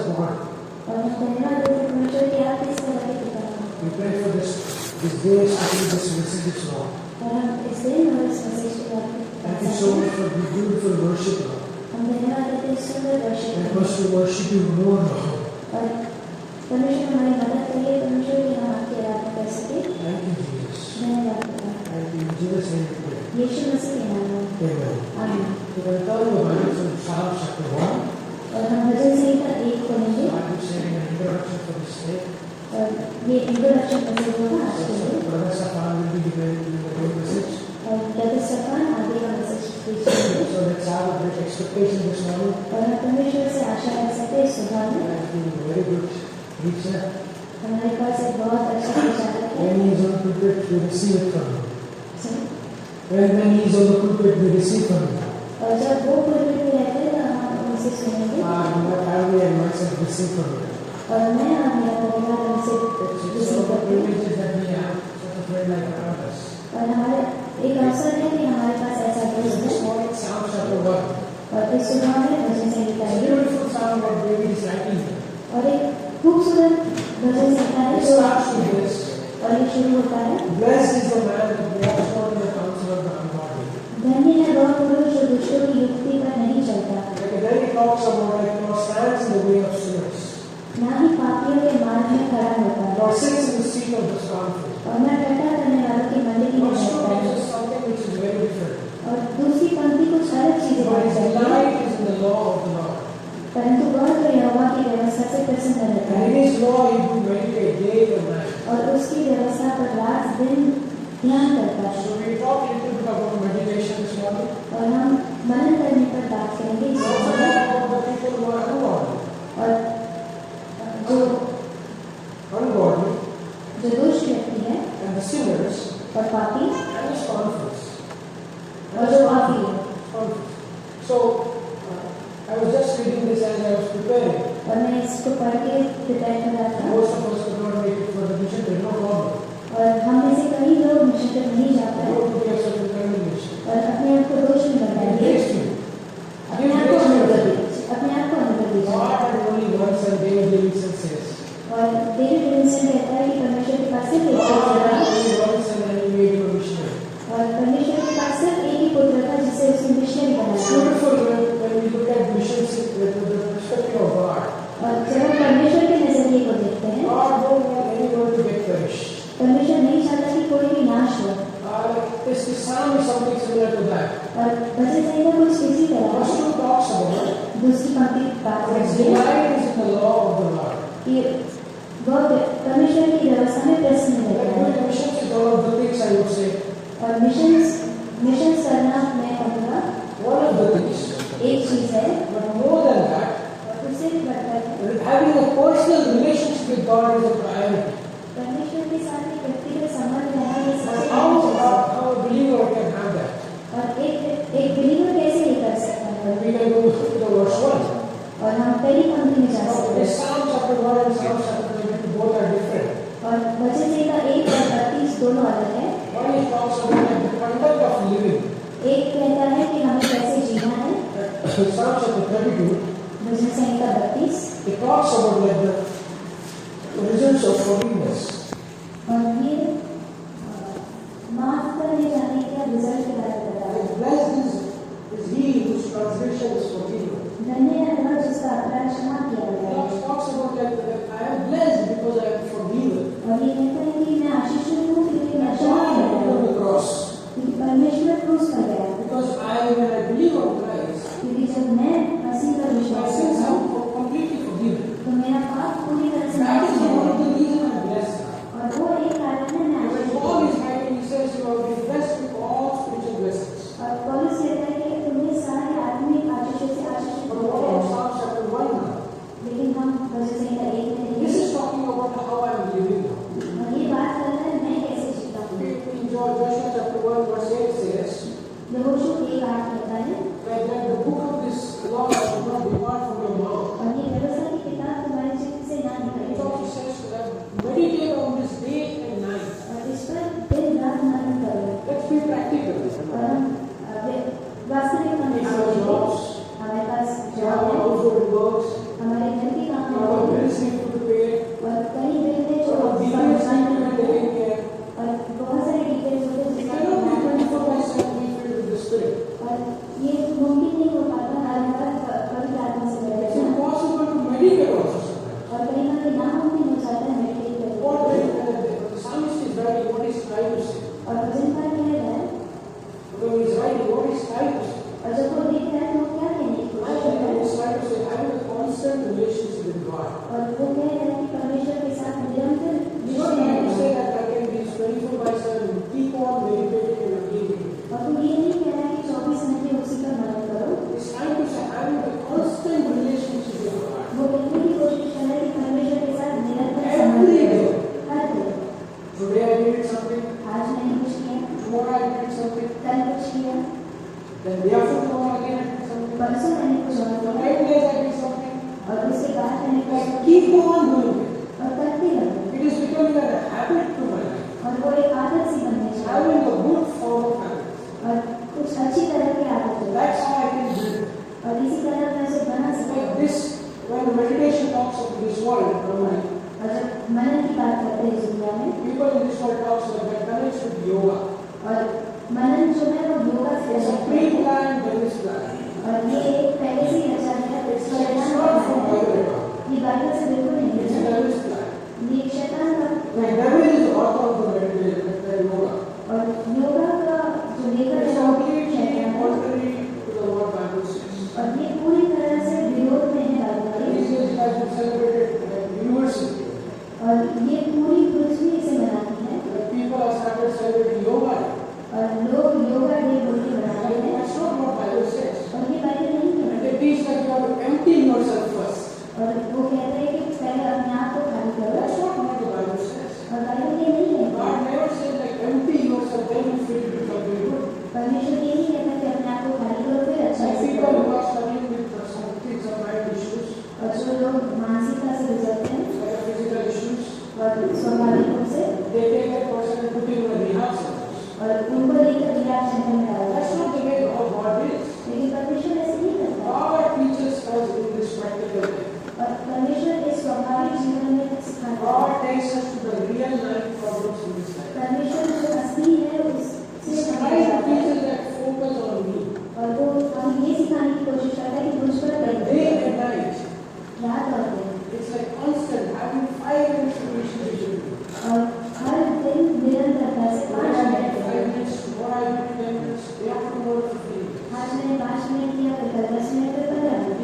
of God. और हम धन्यवाद देते हैं परमेश्वर के आप इस तरह के पिता हैं। We pray for this day, especially this message, Lord. और हम इस दिन और इस मैसेज के बारे में Thank you so much for the beautiful worship, Lord. हम धन्यवाद देते हैं सुंदर worship Help us to worship you more, Lord. और परमेश्वर हमारी मदद करिए परमेश्वर की हम आपकी आराधना कर सके। Thank you, Jesus. धन्यवाद पिता। Thank you, in Jesus' name we pray. यीशु मसीह के नाम में Amen. आमीन। So we're turning the Bible from Psalm chapter 1. और हम भजन संहिता 1 पढ़ेंगे I will say an introduction for this day. और ये इंट्रोडक्शन मैसेज होगा आज के लिए। Brother Safan will be giving the great message. और ब्रदर सफान आगे का मैसेज दीजिए। So let's have a great expectation this morning. और हम परमेश्वर से आशा कर सकते हैं सुबह में Thank you, very good preacher. हमारे पास एक बहुत अच्छा प्रचारक है। When he is on the pulpit, we receive it from him. When he is on the pulpit, we receive from him. और जब वो पुलपिट में रहते हैं तो हम उनसे सुनेंगे My family and myself receive from him. और मैं और मेरा परिवार उनसे It's रिसीव all the करते हैं। privileges that we have, such a friend like ours. और हमारे एक अवसर है कि हमारे पास ऐसा दोस्त This है। morning, Psalm chapter 1. और इस सुबह में भजन संहिता It's a है beautiful psalm that David is writing. और एक खूबसूरत भजन संहिता है It जो starts with this. और ये शुरू होता है Blessed is the man who walks not in the counsel of the ungodly. धन्य है वह पुरुष जो दुष्टों की युक्ति पर नहीं चलता And then he talks about like nor stands in the way of sinners, ना ही पापियों के मार्ग में खड़ा होता है nor sits in the seat of the scornful. और न टट्टा करने वालों की मंडली में Verse 2 बैठता है। gives us something which is very different. और दूसरी पंक्ति कुछ अलग चीजें For his बताती है delight is in the law of the Lord. परंतु वह तो यहोवा की व्यवस्था से प्रसन्न रहता And है in his law he will meditate day and night. और उसकी व्यवस्था पर रात दिन ध्यान करता है। So we talk a little bit about meditation this morning. और हम मनन करने पर बात करेंगे We also talk about the people who are ungodly. और जो दुष्ट व्यक्ति है And the sinners और पापी and the scornfuls. और जो पापी है। So I was just reading this as I was preparing. और मैं इसको पढ़ के प्रिपेयर कर रहा था Most of us could not make it for the mission, but no problem. और हम में से कई लोग मिशन तक नहीं जा पाए No to be a certain condemnation. और अपने आप को दोष में I लगाएंगे praise you. अपने आप को अनुग्रह दीजिए अपने आप को अनुग्रह दीजिए God had only one son, David Davidson says. और डेविड विल्सन कहता है कि परमेश्वर के पास सिर्फ एक God पुत्र had था only one son and he made him a missionary. और परमेश्वर के पास सिर्फ एक ही पुत्र था जिसे उसने मिशनरी It's बनाया beautiful when we look at missions with the perspective of God. और जब हम परमेश्वर के नजरिए को देखते हैं God don't want anyone to get perished. परमेश्वर नहीं चाहता कि कोई भी नाश हो This psalm is something similar to that. और भजन संहिता कुछ इसी तरह Verse है 2 talks about दूसरी पंक्ति बात for his करती है delight is in the law of the Lord. कि वह परमेश्वर की व्यवस्था में प्रसन्न Like रहता है doing missions is one of the things I would say. और मिशन करना मैं कहूँगा One of the things. एक चीज है But more than that, और उससे भी बढ़कर having a personal relationship with God is a priority. परमेश्वर के साथ एक व्यक्तिगत संबंध रहना ये सबसे How बड़ी चीज है a believer can have that? और एक बिलीवर कैसे ये कर सकता है And we can go to the verse 1. और हम पहली पंक्ति में जा Now, सकते this हैं Psalm chapter 1 and Psalm chapter 22 both are different. और भजन संहिता 1 और 32 दोनों अलग है One is talks about like the conduct of living. एक कहता है कि हमें कैसे जीना है Psalm chapter 32, bhajan Samhita 32 it talks about like the results of forgiveness. और ये माफ करने जाने का रिजल्ट के बारे में बता रहा है Blessed is he whose transgression is forgiven. धन्य है वह जिसका अपराध क्षमा किया गया है It talks about like I am blessed because I am forgiven. और ये कहता है कि मैं आशीषित हूँ क्योंकि मैं क्षमा God किया went गया on the cross. क्योंकि परमेश्वर क्रूस पर गया Because when I believe on Christ, क्योंकि जब मैं मसीह पर my विश्वास sins करता हूँ are completely forgiven. तो मेरा पाप पूरी तरह से That माफ is किया one of गया the reasons I am blessed. और वो एक कारण है मैं When आशीषित Paul हूँ is writing, he says you have been blessed with all spiritual blessings. और पौलुस कहता है कि तुम्हें सारे आत्मिक आशीषों से आशीषित But हो what गया about है Psalm chapter 1 now? meditate also sometimes. और कहीं ना कहीं नामुमकिन हो जाता है मेडिटेट करके। What the psalmist is writing, what he's trying to say. और भजनकार कह रहा है, When he's writing, what he's trying to say. और जब वो लिख रहा है तो वो क्या कहने की कोशिश कर रहा है? He's trying to say, having a constant relationship with God. और वो कह रहा है कि परमेश्वर के साथ निरंतर He's not trying to say that I can be 24/7, keep on meditating and again. और वो ये नहीं कह रहा है कि 24 घंटे उसी का मनन करो। He's trying to say, having a constant relationship with God. वो कहने की कोशिश कर रहा है कि परमेश्वर के साथ निरंतर Every संबंध day. करो, हर दिन। Today I did something, आज मैंने कुछ किया, tomorrow I did something, कल कुछ किया, then day after tomorrow again I did something, परसों मैंने कुछ और for किया, 10 days I did something. और उसके बाद मैंने कुछ I और keep on doing it. और करते रहो। It is becoming a habit to my life. और वो एक आदत सी बनने चाहिए, Having a good form of habit. और कुछ अच्छी तरह की आदत हो। That's how I can do it. और इसी तरह मैं उसे बना Like सकता हूँ। this, when meditation talks of this world, और जब मनन की बात करते हैं इस दुनिया में, people in this world talks like that connects with yoga. और मनन जो है वो योगा से It's a connect है। pre-planned Buddhist plan. और ये एक पहले से ही रचा है, It's not from Bible. ये बाइबल से बिल्कुल नहीं It's a है। Buddhist plan. ये एक शैतान का, The devil is the author of the meditation, the yoga. और योगा का जो लेखक It's है वो completely शैतान है। contrary to the what Bible says. और ये पूरी तरह से विरोध में है बाइबल के। These days it has been celebrated universally. और ये पूरी पृथ्वी इसे मनाती है, Like people have started celebrating yoga. और लोग योगा डे बोल के मनाते Like, हैं। that's not what Bible says. और ये बाइबल नहीं And कहती। they teach that you have to empty yourself first. और वो कहते हैं कि पहले अपने आप को खाली करो, That's not what the Bible says. और बाइबल ये नहीं कहती। God never said like empty yourself, then you feel it become very good. परमेश्वर ये नहीं कहता कि अपने आप को खाली करो फिर अच्छा Like से people करो। who are struggling with some kids or mind issues, और जो लोग मानसिकता से गुजरते हैं like physical issues, और स्वाभाविक रूप से, they take that person and put him in a rehab center. और उनको लेकर रिहाब सेंटर में डाला That's जाता है। not the way how God is. लेकिन परमेश्वर ऐसे नहीं करता। God teaches us in this practical way. और परमेश्वर इस स्वाभाविक जीवन में सिखाता है। God takes us to the real life problems in this life. परमेश्वर जो असली है उससे He's हमें trying to बताता teach है। us that focus on me. और वो हमें ये सिखाने की कोशिश करता है कि मुझ पर That करें, day and night, रात और दिन, it's like constant, having 5 minutes to reach the vision. और हर दिन निरंतरता से 5 minute 5 minutes, tomorrow I will do 10 minutes, day after tomorrow 15 minutes. आज मैंने 5 मिनट किया, फिर कल 10 मिनट, फिर 15 minute,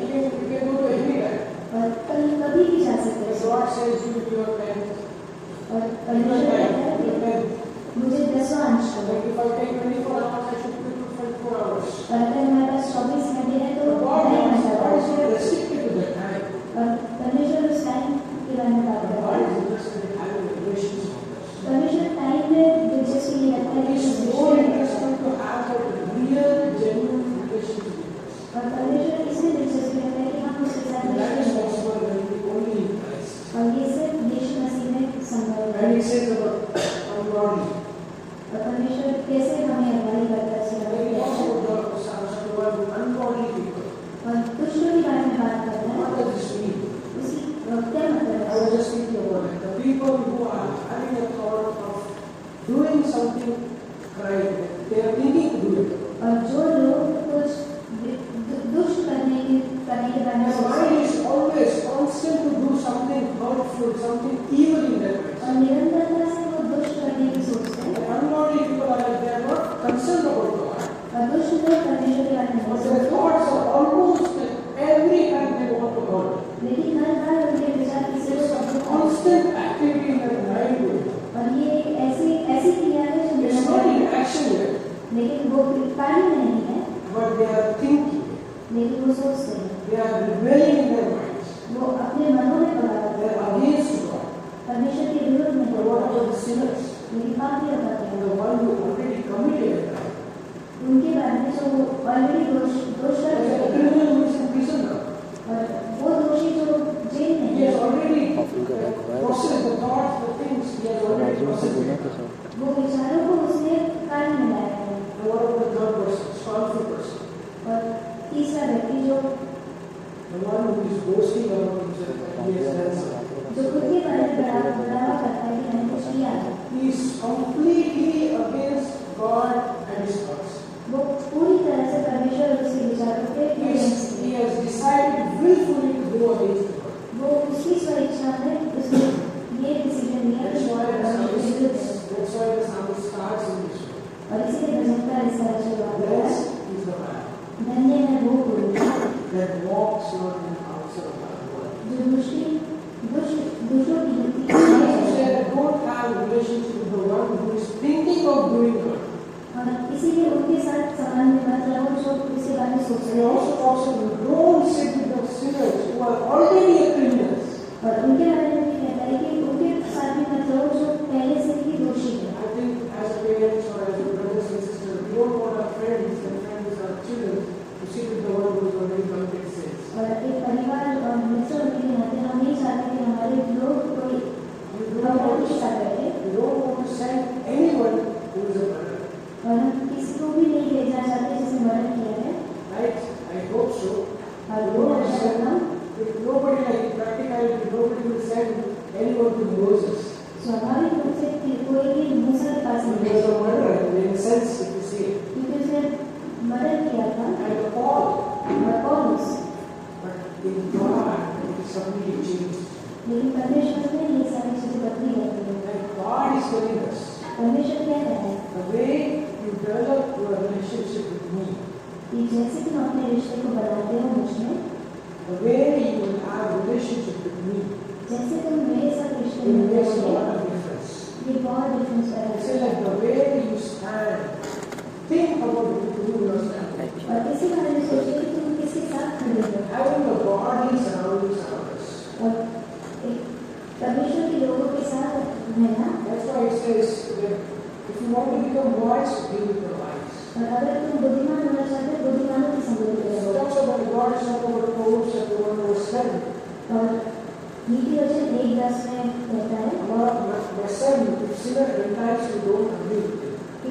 We can go to any time. और कल कभी भी जा सकते If हैं। God says you will do your 10, और your परमेश्वर कहता है 10, your 10. कि मुझे 10वां अंश करो, Like if I take 24 hours, I should put it to 24 hours. और अगर हमारे पास 24 घंटे हैं तो But God 2.5 is घंटा not करो। restricted to that time. और परमेश्वर उस टाइम के बारे में बात But करता God है। is interested in having a relationship with us. परमेश्वर टाइम में दिलचस्पी नहीं रखता है He कि is उससे more रिश्ते interested to have a real, genuine relationship with us. और परमेश्वर इसमें दिलचस्पी रखता है कि हम उसके साथ And that is रिश्ते possible when we only in Christ. और ये सिर्फ यीशु मसीह में संभव है। And he says about ungodly. और परमेश्वर कैसे हमें अगुवाई करता है इसके And बारे he में talks कहता है। about the ungodly people. और दुष्टों के बारे में बात करता है। What does this mean? उसकी क्या मतलब I was है? just thinking about it. The people who are having a thought of doing something right, they are thinking to do it. और जो लोग कुछ दुष्ट करने के बारे में Their सोचते mind हैं is always constant to do something hurtful, something evil in their और mind. निरंतरता से वो दुष्ट करने की सोचते हैं। And ungodly people are like they are not concerned about God. और दुष्ट लोग परमेश्वर के बारे में नहीं But their सोचते, thoughts are almost like every time they want to hurt. लेकिन हर बार उनके विचार किसी को There's a समझ constant activity in their mind. और ये एक ऐसी क्रिया है जो It's not निरंतर in है, action yet, लेकिन वो कार्य में नहीं है, but they are thinking. लेकिन वो सोचते हैं। They are rebelling in their minds. वो अपने मनों में They पकड़ते हैं, are against God. परमेश्वर के विरोध में But what about the sinners? लेकिन पापी होते And हैं। the one who already committed a crime? उनके बारे में जो ऑलरेडी दोष कर Like a चुके हैं criminal who is in prison now. और वो दोषी जो जेल में He है, has already processed the thoughts, the things. He has already processed it. वो विचारों को उसने कार्य में लाया है। And what about the third person, scornful person? और तीसरा व्यक्ति जो The one who is boasting about himself that he has done something. जो खुद के बारे में बढ़ावा करता है कि मैंने कुछ किया है, He is completely against God and his thoughts. वो पूरी तरह से परमेश्वर और उसके विचारों के against है। He has decided willfully to go against God. वो जो दूसरों की युक्ति Jesus said, don't have a relationship with the one who is thinking of doing good. और इसीलिए उनके साथ संबंध में मत रहो जो उसके बारे में सोच And रहे he हो। also talks about don't sit with the sinners who are already criminals. और उनके बारे में भी कहता है कि उनके साथ भी मत रहो जो पहले से ही दोषी है। I think as parents or as brothers and sisters, we don't want our friends and friends, our children, to sit with the one who is already committed sins. और एक परिवार और मित्रों के नाते हम नहीं चाहते कि हमारे लोग कोई अपराधी के साथ बैठे We don't want to send anyone who is a murderer. और हम किसी को भी नहीं भेजना चाहते जिसने मर्डर किया है। Right? I hope so. और We वो don't want to ऐसा send, करना if nobody like in practicality, nobody will send anyone to Moses. स्वाभाविक रूप से कोई भी मूसा के पास He नहीं was गया a murderer in a sense, if you see it. क्योंकि उसने मर्डर किया था And Paul, और पौलुस, but in God, it is completely changed. लेकिन परमेश्वर ने ये सारी चीजें बदली है। And God is telling us, परमेश्वर कह रहा है the way you develop your relationship with me, कि जैसे तुम अपने रिश्ते को बनाते हो मुझमें, the way you will have a relationship with me, जैसे तुम मेरे साथ रिश्ते it में makes a रहोगे, lot of difference. ये बहुत डिफरेंस I करेगा। say like the way you stand, think about the people who you are standing. और इसी बारे में सोचिए कि तुम किसके साथ खड़े हो। Having the godly surroundings around us. और एक परमेश्वर के लोगों के साथ रहना। That's why it says that if you want to become wise, be with the wise. और अगर तुम बुद्धिमान होना चाहते हो बुद्धिमानों की संगति में So रहो। that's what God is talking about Proverbs chapter 1 verse 7. और नीति वचन 1:10 में कहता है My son, if sinner entices you, don't agree with him. कि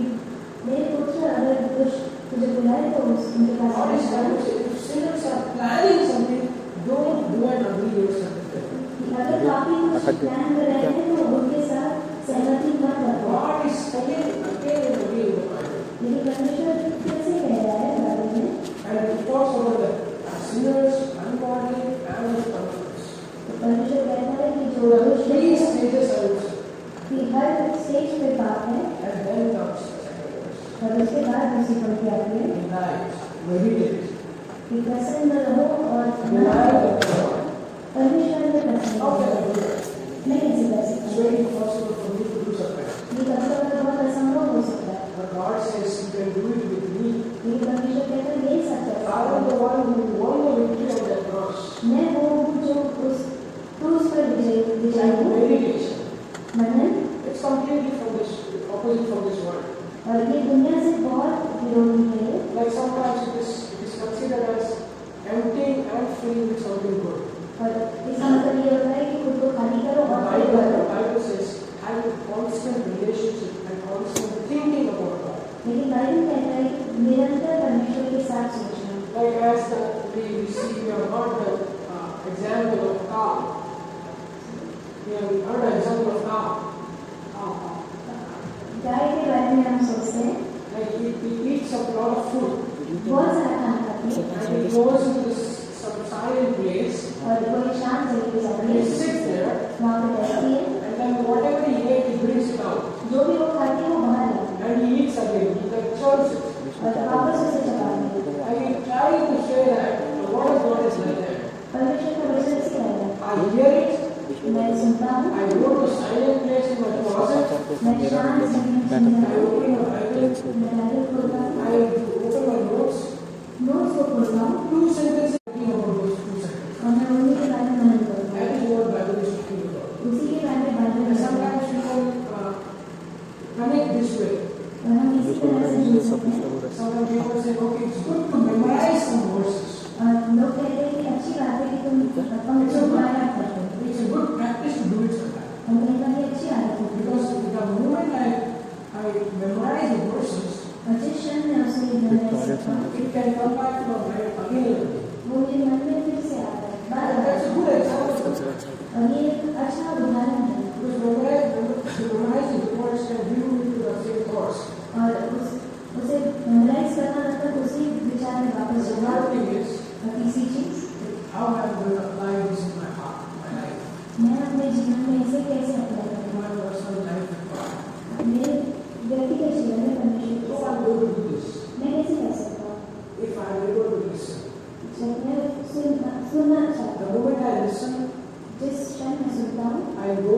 मेरे पुत्र अगर तुझे बुलाए तो उनके पास God is आना। trying to say, if sinners are planning something, don't go and agree yourself with them. अगर पापी कुछ प्लान कर रहे हैं तो उनके साथ सहमति मत रखो। God is telling again and again in the Bible. लेकिन परमेश्वर कैसे कह रहा है बाइबल में? And it talks about the sinners, ungodly, and the comforters. तो परमेश्वर कहता है कि जो There are दोष three है stages I would say. कि हर स्टेज पे पाप है And then comes the second verse. और उसके बाद दूसरी पंक्ति आती है In life, meditate. कि प्रसन्न रहो और Deny the God. परमेश्वर में प्रसन्न How can I रहो। do that? मैं कैसे कर It's सकता हूँ? very impossible for me to do something. ये कभी बहुत असंभव हो सकता है। But God says you can do it with me. लेकिन परमेश्वर कहता है यही सच है। I am the one who won the victory on that cross. मैं वो हूँ जो उस क्रूस पर विजयी And हूँ। meditation. Manan It's completely from this opposite from this world. और ये दुनिया से बहुत विरोधी है। Like sometimes it is considered as emptying and filling with something good. और इसका मतलब ये होता है कि खुद को खाली करो The और फिर करो। Bible says having constant relationship and constant thinking about God. लेकिन बाइबल कहता है कि निरंतर परमेश्वर के साथ सोचना। Like as we see, we have heard the example of cow. We have heard the example of cow. गाय के बारे में हम सोचते हैं Like he eats a lot of food बहुत सारा खाना खाती है and he goes into this some silent place और कोई शांत जगह पे जाती and he है, sits there वहाँ पे बैठती है, and then whatever he ate he brings it out जो भी वो खाती है वो बाहर लाती and he eats again. He like churns it. है और वापस उसे चबाती है। I mean, trying to say that the word of God is like that. परमेश्वर का वचन इसी तरह है। I hear it. मैं सुनता हूँ, I go to silent place in my closet. मैं शांत जगह में सुनता I हूँ, open my Bible. मैं डायरी खोलता हूँ, I open my notes. Notes को खोलता हूँ 2 sentences talking about those 2 sentences. और मैं उन्हीं के बारे में मनन करता That हूँ। is what Bible is talking about. उसी के बारे में बाइबल And में sometimes we can connect this way. और हम इसी तरह से जुड़ सकते हैं। Sometimes people say, okay, it's good to memorize some verses. और लोग कहते हैं कि अच्छी बात है कि तुम पंक्तियों को याद करते हो। It's a good practice to do it sometimes. हम कहते हैं कि अच्छी आदत है Because the moment I memorize the verses, और जिस क्षण में उसे memorize करता हूँ, it can come back to my mind again and again. वो मेरे मन में फिर से आता है बार And bar. that's a good example. और ये एक अच्छा उदाहरण है Because memorizing the words can bring you to the same thoughts. और उसे मेमोराइज करना मतलब उसी विचार में वापस The जाना। third thing is, और तीसरी चीज, how I'm going to apply this in my heart, my life, मैं अपने जीवन में इसे कैसे अप्लाई in करूँ, my personal life with God. मेरे व्यक्तिगत जीवन में परमेश्वर के So साथ I'm going to do this मैं कैसे कर सकता हूँ? if I'm able to listen. जब मैं सुनना चाहता The हूँ, moment I listen, चलता हूँ, I go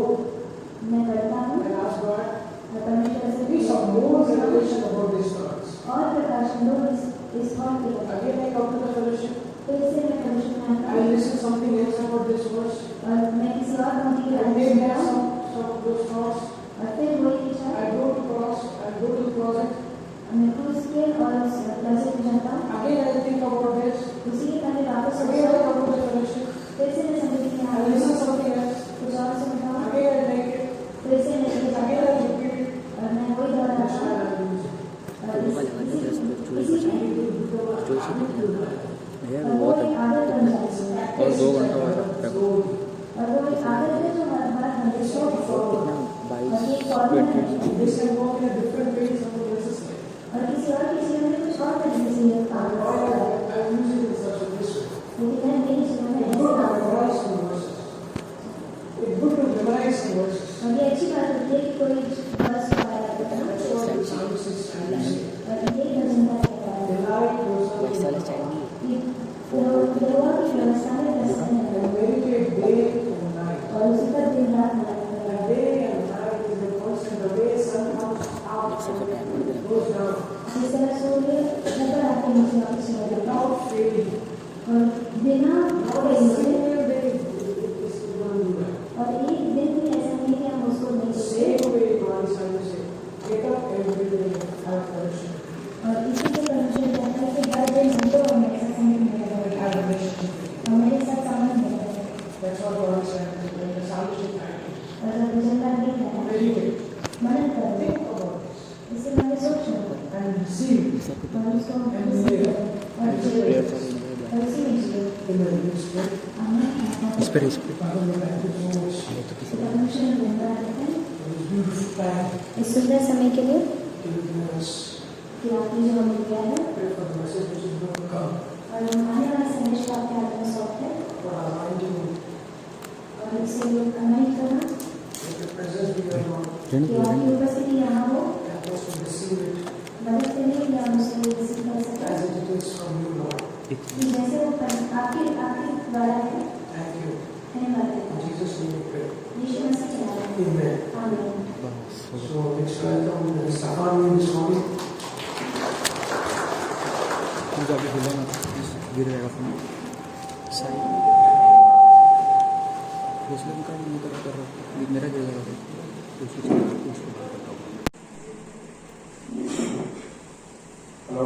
मैं करता हूँ, and ask God, मैं परमेश्वर से give some more revelation about these thoughts. और प्रकाशन दो इस थॉट के बारे में। Again I come to the fellowship. फिर से मैं फellowship में आता I हूँ listen something else about this verse. और मैं किसी और पंक्ति के I बारे में may सुनता have हूँ some of those thoughts. और फिर वही विचार I go to cross. I go to the closet. मैं क्रूस के और उस क्लोजेट में जाता हूँ, Again I think about this. उसी के पहले वापस Again सोचता I हूँ, come to the fellowship. फिर से मैं संगीत में I आता listen हूँ, something else. कुछ और सुनता हूँ, Again I like it. फिर से मैं चले जाता Again हूँ I repeat it. और मैं वही दोहराता That's हूँ why I lose it. और इसी में भैया और वो वो बहुत एक है आदत बन जाती है और 2 घंटा हो रहा है और वो एक आदत है जो हर बार बन जाती है कितना और ये फॉर्मूला है 22 This can work in a different way, something necessary. और किसी और के जीवन में कुछ और तरीके से ये काम Why कर सकता है, I'm using it in such a this way. लेकिन मैं मेरे जीवन में It's ऐसे good to काम करता memorize some verses. It's good to memorize some verses. हूँ और ये अच्छी बात होती है कि कोई बस पाया जाता है That's what the psalmist is trying to say. और ये भजनकार कहता है Delight yourself वैसा चाहिए कि यहोवा की व्यवस्था में प्रसन्न है and meditate day and night. और उसी पर दिन रात लगा The रहता है। day and night is the constant. The way sun comes out and goes down जिस तरह सूर्य ऊपर आके नीचे वापस चला जाता है without fading. और बिना Not a कोई single day is going to do that. और एक दिन भी ऐसा नहीं कि हम उसको नहीं The देखते same way God is trying to say, get up every day and have fellowship. और इसी के परमेश्वर कहता है कि हर दिन हमको हमारे साथ संबंध में And रहे, have a relationship with Him. हमारे साथ संबंध में रहे। That's what God is trying to say. When the psalmist is trying to और जब भजनकार भी कहता है meditate, मनन करो, think about this इससे मैंने सोचो and receive it और उसको रिसीव करो और जियो और उसी में जियो। in the Holy Spirit. आमीन। इस पर Father, we thank you so much परमेश्वर ने धन्यवाद देते हैं for this beautiful time इस सुंदर समय के लिए you've given us. कि आपने जो हमें दिया है Pray for the message which is going to come. और आने वाला संदेश को आपके हाथ में सौंप है For our mind to और इसे अनाइट करना let your presence be our Lord. कि आपकी उपस्थिति यहाँ हो, Help us to receive it मदद करने के लिए हम उसको रिसीव कर सकें as it is from you, Lord. कि जैसे वो आपके द्वारा है। Thank you. धन्यवाद In Jesus' name we pray. यीशु मसीह के नाम में Amen. आमीन। So let's welcome Stefan this morning. मुझे अभी हिला ना गिर जाएगा फोन सही दूसरे का नहीं कर रहा मेरा गिर जाएगा Hello.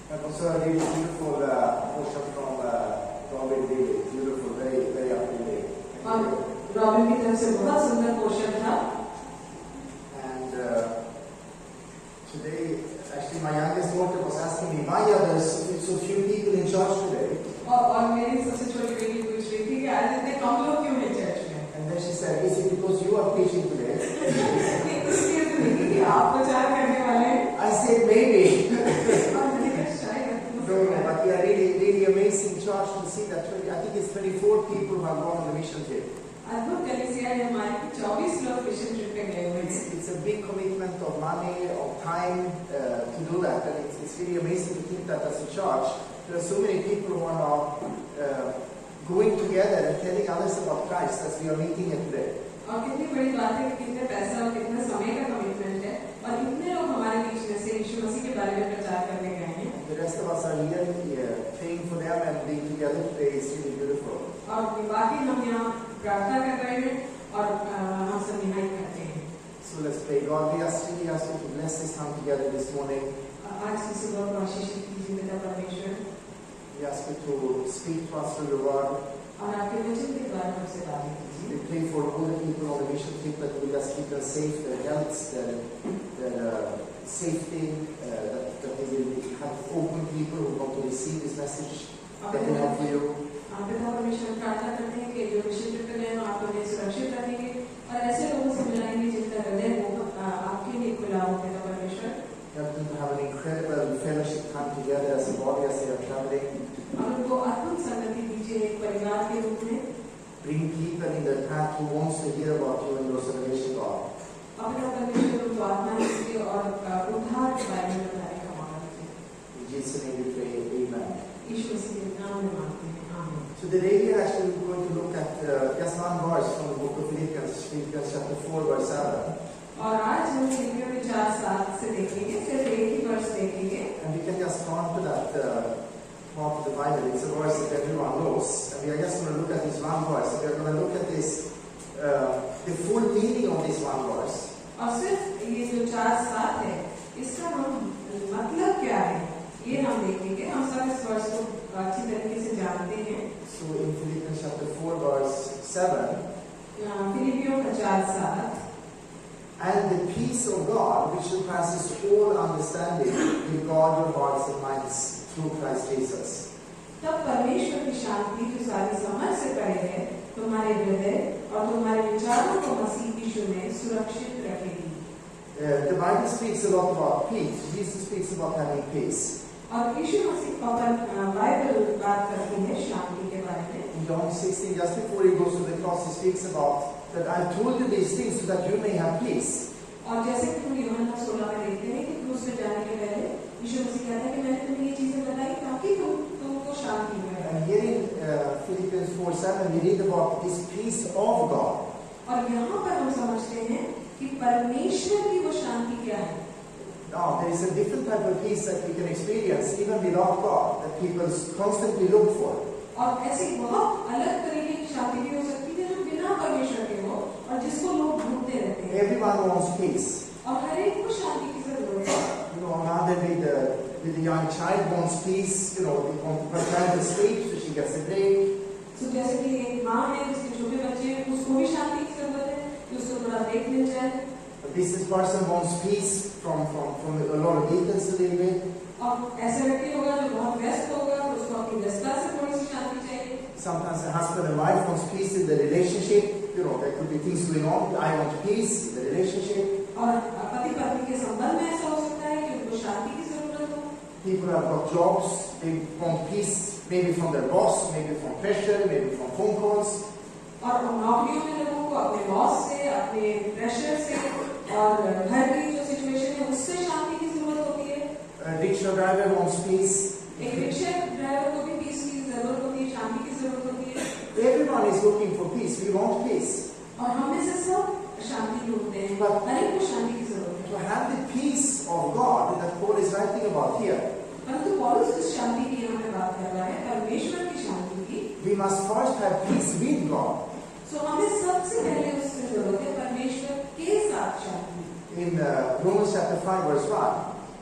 Pastor, really beautiful worship from Robin David. Beautiful, very, very up to date. और रॉबिन की तरफ से बहुत सुंदर पोषण था And today, actually, my youngest daughter was asking me, why are there so few people in church today? और मेरी सबसे छोटी बेटी पूछ रही थी कि आज इतने कम लोग क्यों हैं चर्च में? And then she said, is it because you are preaching today? इसलिए तो नहीं कि आप प्रचार करने वाले हैं। I said, maybe. और मैंने कहा शायद No, but we are really, really amazing church to see that. I think it's 24 people who have gone on the mission trip. अद्भुत कलीसिया है हमारी 24 लोग मिशन ट्रिप पे गए हुए हैं। It's a big commitment of money, of time to do that, and it's really amazing to think that as a church, there are so many people who are now going together and telling others about Christ as we are meeting here today. और कितनी बड़ी बात है कि कितने पैसा और कितना समय का कमिटमेंट है और इतने लोग हमारे बीच में से यीशु मसीह के बारे में प्रचार करने गए हैं। The rest of us are here praying for them and being together today is really beautiful. और बाकी हम यहाँ प्रार्थना कर रहे हैं और हम सब निहाई करते हैं। So let's pray. God, we ask you to bless this time together this morning. आज की सुबह को आशीषित कीजिए पिता परमेश्वर We ask you to speak to us through your word. और आपके वचन के द्वारा हमसे बातें कीजिए। We pray for all the people on the mission trip that will just keep them safe, their health, their safety, that they will have open people who want to receive this message, that they have for you. पिता परमेश्वर प्रार्थना करते हैं कि जो mission trip पे गए हैं आप उन्हें सुरक्षित रखेंगे और ऐसे लोगों से मिलाएंगे जिनका हृदय वो आपके लिए खुला हो पिता परमेश्वर। Help them to have an incredible fellowship time together as a body as they are traveling. और उनको अद्भुत संगति दीजिए एक परिवार के रूप में। Bring people in their path who wants to hear about you and your salvation, God. और पिता परमेश्वर उनको आत्मा दीजिए और उद्धार के बारे में बताने का मौका दीजिए। In Jesus' name we pray, amen. यीशु मसीह के नाम में मांगते हैं, आमीन। So today we are actually going to look at just one verse from the book of Philippians, Philippians chapter 4, verse 7. और आज हम फिलिपियों में 4:7 से देखेंगे, सिर्फ एक ही वर्ष देखेंगे। And we can just turn to that part of the Bible. It's a verse that everyone knows. And we are just going to look at this one verse. We are going to look at this, the full meaning of this one verse. और सिर्फ ये जो 4:7 है, इसका हम मतलब क्या है, ये हम देखेंगे। हम सब इस वर्ष को अच्छी तरीके से जानते हैं। So in Philippians chapter 4, verse 7, फिलिपियों का 4:7, and the peace of God, which surpasses all understanding, will guard your hearts and minds through Christ Jesus. तब परमेश्वर की शांति जो सारी समझ से परे है, तुम्हारे हृदय और तुम्हारे विचारों को मसीह यीशु में सुरक्षित रखेगी। The Bible speaks a lot about peace. Jesus speaks about having peace. और यीशु मसीह बाइबल बात करती है शांति के बारे में। In John 16, just before he goes to the cross, he speaks about that I told you these things so that you may have peace. और जैसे कि हम यूहन्ना 16 में देखते हैं कि क्रूस पे जाने के पहले यीशु मसीह कहता है कि मैंने तुम्हें ये चीजें बताई ताकि तुमको शांति मिले। And here in Philippians 4:7, we read about this peace of God. और यहाँ पर हम समझते हैं कि परमेश्वर की वो शांति क्या है। Now, there is a different type of peace that we can experience even without God, that people constantly look for. और ऐसी बहुत अलग तरीके की शांति भी हो सकती है जो बिना परमेश्वर के हो और जिसको लोग ढूंढते रहते हैं। Everyone wants peace. और हर एक को शांति की जरूरत है। You know, a mother with a young child wants peace. You know, they want her child to sleep so she gets a break. तो जैसे कि एक माँ है जिसके छोटे बच्चे हैं, उसको भी शांति की जरूरत है कि उसको थोड़ा ब्रेक मिल जाए। A business person wants peace from a lot of details to deal with. और ऐसा व्यक्ति होगा जो बहुत व्यस्त होगा तो उसको अपनी व्यस्तता से थोड़ी सी शांति चाहिए। Sometimes a husband and wife wants peace in the relationship. You know, there could be things going on. I want peace in the relationship. और पति पत्नी के संबंध में ऐसा हो सकता है कि उनको शांति की जरूरत हो। People have got jobs. They want peace, maybe from their boss, maybe from pressure, maybe from phone calls. और नौकरियों में लोगों को अपने बॉस से, अपने प्रेशर से और घर की जो सिचुएशन है उससे शांति की जरूरत होती है। A rickshaw driver wants peace. एक रिक्शा ड्राइवर को भी पीस की जरूरत होती है, शांति की जरूरत होती है। Everyone is looking for peace. We want peace. और हम में से सब शांति ढूंढते हैं, हर एक को शांति की जरूरत है। To have the peace of God that Paul is writing about here, परंतु पौलुस इस शांति की यहाँ पे बात कर रहा है, परमेश्वर की शांति की। we must first have peace with God. सो हमें सबसे पहले उसकी जरूरत है परमेश्वर के साथ शांति। In Romans chapter 5, verse 1,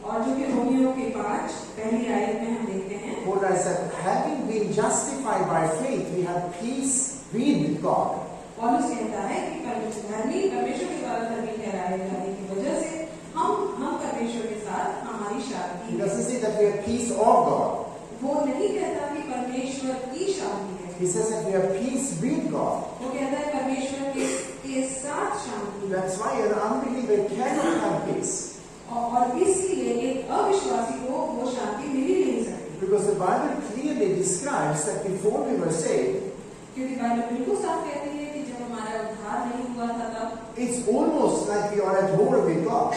और जो कि रोमियो के 5 पहली आयत में हम देखते हैं, Paul writes that having been justified by faith, we have peace with God. पौलुस कहता है कि परमेश्वर के द्वारा धर्मी ठहराए जाने की वजह से हम परमेश्वर के साथ हमारी He Shanti. doesn't say that we have peace of God. वो नहीं कहता कि परमेश्वर की शांति है, He says that we have peace with God. वो कहता है परमेश्वर के साथ शांति। That's why an unbeliever cannot have peace. और इसलिए एक अविश्वासी को वो शांति मिल ही नहीं सकती, Because the Bible clearly describes that before we were saved, क्योंकि बाइबल बिल्कुल साफ कहती है कि जब हमारा उद्धार नहीं हुआ था तब it's almost like we are at war with God.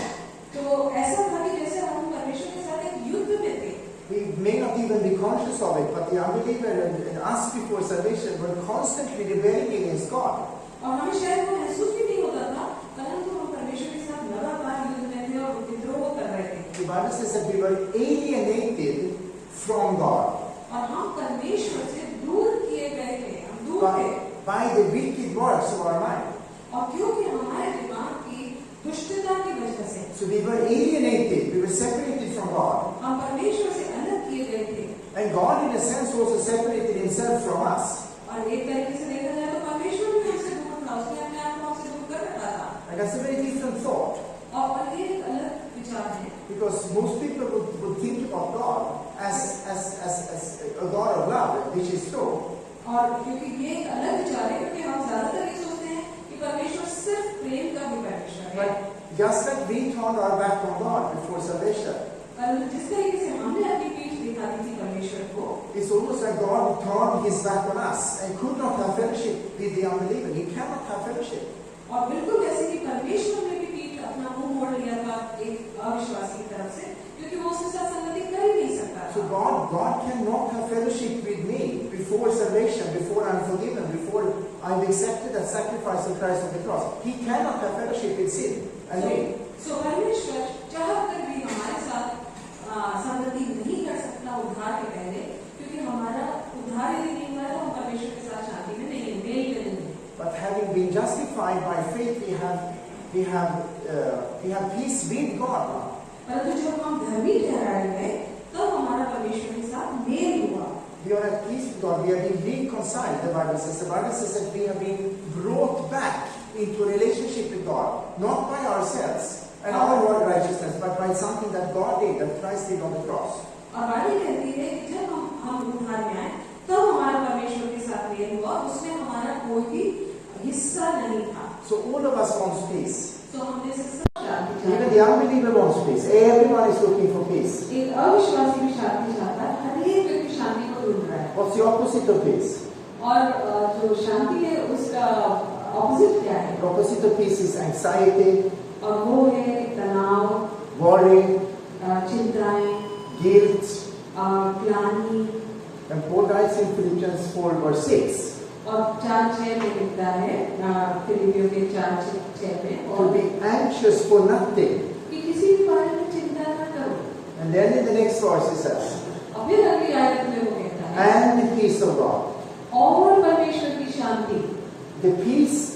तो ऐसा था कि जैसे हम परमेश्वर के साथ एक युद्ध में थे। We may not even be conscious of it, but the unbeliever and us before salvation were constantly rebelling against God. और हमें शायद वो महसूस भी नहीं होता था, परंतु हम परमेश्वर के साथ लगातार युद्ध में थे और विद्रोह कर रहे थे। The Bible says that we were alienated from God और हम परमेश्वर से दूर किए गए थे, हम दूर थे। by the wicked works of our mind. और क्योंकि हमारे दिमाग की दुष्टता की वजह से So we were alienated, we were separated from God. हम परमेश्वर से अलग किए गए थे। And God in a sense also separated himself from us. और एक तरीके से देखा जाए तो परमेश्वर भी हमसे दूर था, उसने अपने आप को हमसे दूर कर रखा था। And that's a very different thought. और ये एक अलग विचार है, Because most people would think about God as a God of love, which is true. और क्योंकि ये एक अलग विचार है, क्योंकि हम ज्यादातर ये सोचते हैं कि परमेश्वर सिर्फ प्रेम का ही परमेश्वर है। But just like we turned our back on God before salvation, जिस तरीके से हमने अपनी पीठ दिखाई थी परमेश्वर को, it's almost like God turned his back on us and could not have fellowship with the unbeliever. He cannot have fellowship. और बिल्कुल जैसे कि परमेश्वर ने भी पीठ अपना मुंह मोड़ लिया था एक अविश्वासी की तरफ से, क्योंकि वो उसके साथ संगति कर ही नहीं सकता। So God cannot have fellowship with me before salvation, before I'm forgiven, before I've accepted that sacrifice of Christ on the cross, he cannot have fellowship with sin and me. So परमेश्वर चाहकर भी हमारे साथ संगति नहीं कर सकता उद्धार के पहले, क्योंकि हमारा उद्धार यदि नहीं हुआ तो हम परमेश्वर के साथ शांति में नहीं है, मेल में नहीं है। But having been justified by faith, we have peace with God now. परंतु जब हम धर्मी ठहराए गए, तब हमारा परमेश्वर के साथ मेल हुआ। We are at peace with God. We have been reconciled. The Bible says. The Bible says that we have been brought back into a relationship with God, not by ourselves and our righteousness, but by something that God did, that Christ did on the cross. और Bible कहती है कि जब हम उद्धार में आए, तब हमारा परमेश्वर के साथ मेल हुआ, उसमें हमारा कोई भी हिस्सा नहीं था। So all of us want peace. तो हमने से सब शांति Even चाहते the unbeliever wants peace. Everyone is looking for peace. एक अविश्वासी भी शांति चाहता है, हर एक व्यक्ति शांति को ढूंढ रहा है। What's the opposite of peace? और जो शांति है उसका ऑपोजिट क्या है? The opposite of peace is anxiety, और वो है तनाव, worry, चिंताएं, guilt. ग्लानि। And Paul writes in Philippians 4 verse 6, और 4:6 में लिखता है, फिलिपियों के 4:6 में, to और be anxious for nothing. कि किसी भी बारे में चिंता न करो। And then in the next verse he says, और फिर अगली आयत में वो कहता है, and the peace of God. और परमेश्वर की शांति। The peace